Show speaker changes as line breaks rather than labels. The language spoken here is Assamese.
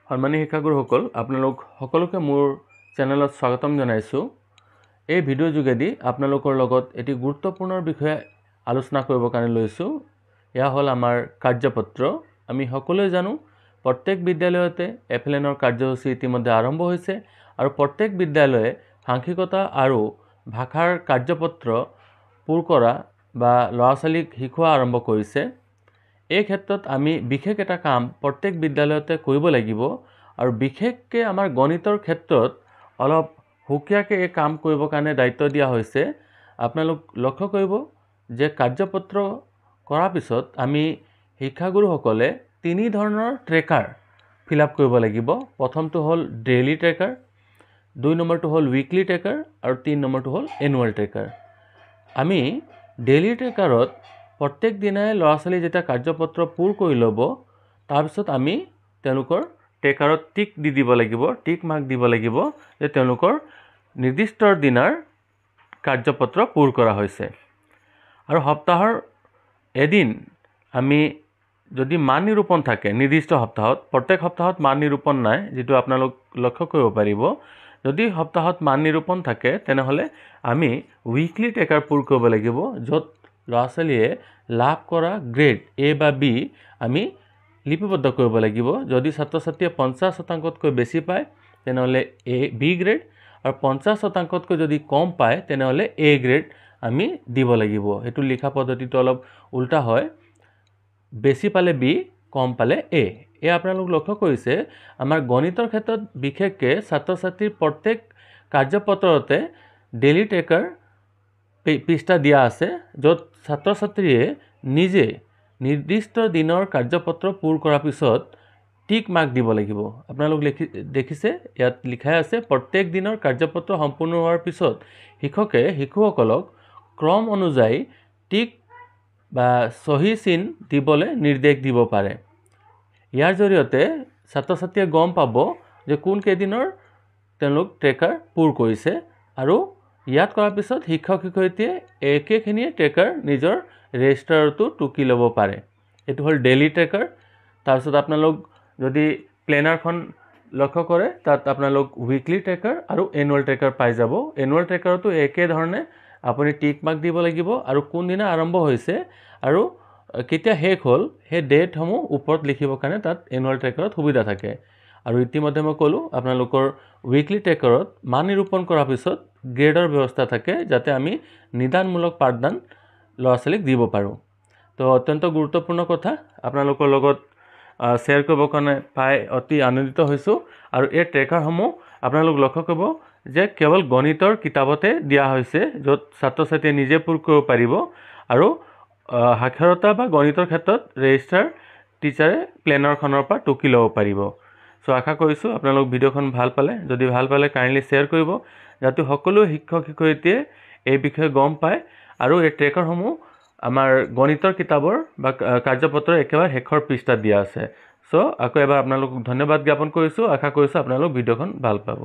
সম্মানী শিক্ষাগুৰুসকল আপোনালোক সকলোকে মোৰ চেনেলত স্বাগতম জনাইছোঁ। এই ভিডিঅ' যোগেদি আপোনালোকৰ লগত এটি গুৰুত্বপূৰ্ণ বিষয় আলোচনা কৰিবৰ কাৰণে লৈছোঁ। এয়া হ'ল আমাৰ কাৰ্যপত্ৰ। আমি সকলোৱে জানো প্ৰত্যেক বিদ্যালয়তে FLNৰ কাৰ্যসূচী ইতিমধ্যে আৰম্ভ হৈছে আৰু প্ৰত্যেক বিদ্যালয়ে সাংখ্যিকতা আৰু ভাষাৰ কাৰ্যপত্ৰ পূৰ কৰা বা ল'ৰা ছোৱালীক শিকোৱা আৰম্ভ কৰিছে। এই ক্ষেত্ৰত আমি বিশেষ এটা কাম প্ৰত্যেক বিদ্যালয়তে কৰিব লাগিব আৰু বিশেষকৈ আমাৰ গণিতৰ ক্ষেত্ৰত অলপ সুকীয়াকৈ এই কাম কৰিবৰ কাৰণে দায়িত্ব দিয়া হৈছে। আপোনালোক লক্ষ্য কৰিব যে কাৰ্যপত্ৰ কৰাৰ পিছত আমি শিক্ষাগুৰুসকলে তিনি ধৰণৰ ট্ৰেকাৰ ফিল আপ কৰিব লাগিব। প্ৰথমটো হ'ল ডেইলি ট্ৰেকাৰ, 2 নম্বৰটো হ'ল উইকলি ট্ৰেকাৰ আৰু 3 নম্বৰটো হ'ল এনুৱেল ট্ৰেকাৰ। আমি ডেইলি ট্ৰেকাৰত প্ৰত্যেক দিনাই ল'ৰা ছোৱালী যেতিয়া কাৰ্যপত্ৰ পূৰ কৰি ল'ব, তাৰপিছত আমি তেওঁলোকৰ ট্ৰেকাৰত টিক দি দিব লাগিব, টিক মাৰ্ক দিব লাগিব যে তেওঁলোকৰ নিৰ্দিষ্ট দিনাৰ কাৰ্যপত্ৰ পূৰ কৰা হৈছে। আৰু সপ্তাহৰ এদিন আমি যদি মান নিৰূপণ থাকে নিৰ্দিষ্ট সপ্তাহত, প্ৰত্যেক সপ্তাহত মান নিৰূপণ নাই, যিটো আপোনালোক লক্ষ্য কৰিব পাৰিব। যদি সপ্তাহত মান নিৰূপণ থাকে তেনেহ'লে আমি উইকলি ট্ৰেকাৰ পূৰ কৰিব লাগিব, য'ত ল'ৰা ছোৱালীয়ে লাভ কৰা গ্ৰেড A বা B আমি লিপিবদ্ধ কৰিব লাগিব। যদি ছাত্ৰ ছাত্ৰীয়ে 50% বেছি পায় তেনেহ'লে B গ্ৰেড আৰু 50%তকৈ যদি কম পায় তেনেহ'লে A গ্ৰেড আমি দিব লাগিব। সেইটো লিখা পদ্ধতিটো অলপ উল্টা হয়, বেছি পালে B, কম পালে A। এই আপোনালোক লক্ষ্য কৰিছে আমাৰ গণিতৰ ক্ষেত্ৰত বিশেষকৈ ছাত্ৰ ছাত্ৰীৰ প্ৰত্যেক কাৰ্যপত্ৰতে ডেইলি ট্ৰেকাৰ পৃষ্ঠা দিয়া আছে, য'ত ছাত্ৰ ছাত্ৰীয়ে নিজে নিৰ্দিষ্ট দিনৰ কাৰ্যপত্ৰ পূৰ কৰাৰ পিছত টিক মাৰ্ক দিব লাগিব। আপোনালোক দেখিছে ইয়াত লিখাই আছে প্ৰত্যেক দিনৰ কাৰ্যপত্ৰ সম্পূৰ্ণ হোৱাৰ পিছত শিক্ষকে শিশুসকলক ক্ৰম অনুযায়ী টিক বা চহী চিন দিবলৈ নিৰ্দেশ দিব পাৰে। ইয়াৰ জৰিয়তে ছাত্ৰ ছাত্ৰীয়ে গম পাব যে কোন কেইদিনৰ তেওঁলোক ট্ৰেকাৰ পূৰ কৰিছে আৰু ইয়াত কৰাৰ পিছত শিক্ষক শিক্ষয়িত্ৰীয়ে একেখিনিয়ে ট্ৰেকাৰ নিজৰ ৰেজিষ্টাৰতো টুকি ল'ব পাৰে। এইটো হ'ল ডেইলি ট্ৰেকাৰ। তাৰপিছত আপোনালোক যদি প্লেনাৰখন লক্ষ্য কৰে তাত আপোনালোক উইকলি ট্ৰেকাৰ আৰু এনুৱেল ট্ৰেকাৰ পাই যাব। এনুৱেল ট্ৰেকাৰতো একেধৰণে আপুনি টিক মাৰ্ক দিব লাগিব আৰু কোনদিনা আৰম্ভ হৈছে আৰু কেতিয়া শেষ হ'ল সেই ডেটসমূহ ওপৰত লিখিবৰ কাৰণে তাত এনুৱেল ট্ৰেকাৰত সুবিধা থাকে। আৰু ইতিমধ্যে মই ক'লোঁ আপোনালোকৰ উইকলি ট্ৰেকাৰত মান নিৰূপণ কৰাৰ পিছত গ্ৰেডৰ ব্যৱস্থা থাকে, যাতে আমি নিদানমূলক পাঠদান ল'ৰা ছোৱালীক দিব পাৰোঁ। তো অত্যন্ত গুৰুত্বপূৰ্ণ কথা আপোনালোকৰ লগত শ্বেয়াৰ কৰিবৰ কাৰণে পাই অতি আনন্দিত হৈছোঁ। আৰু এই ট্ৰেকাৰসমূহ আপোনালোক লক্ষ্য কৰিব যে কেৱল গণিতৰ কিতাপতে দিয়া হৈছে, য'ত ছাত্ৰ ছাত্ৰীয়ে নিজে পূৰ কৰিব পাৰিব আৰু সাক্ষৰতা বা গণিতৰ ক্ষেত্ৰত ৰেজিষ্টাৰ টিচাৰে প্লেনাৰখনৰ পৰা টুকি ল'ব পাৰিব। চ' আশা কৰিছোঁ আপোনালোক ভিডিঅ'খন ভাল পালে। যদি ভাল পালে কাইণ্ডলি শ্বেয়াৰ কৰিব, যাতে সকলো শিক্ষক শিক্ষয়িত্ৰীয়ে এই বিষয়ে গম পায়। আৰু এই ট্ৰেকাৰসমূহ আমাৰ গণিতৰ কিতাপৰ বা কাৰ্যপত্ৰৰ একেবাৰে শেষৰ পৃষ্ঠাত দিয়া আছে। চ' আকৌ এবাৰ আপোনালোকক ধন্যবাদ জ্ঞাপন কৰিছোঁ। আশা কৰিছোঁ আপোনালোক ভিডিঅ'খন ভাল পাব।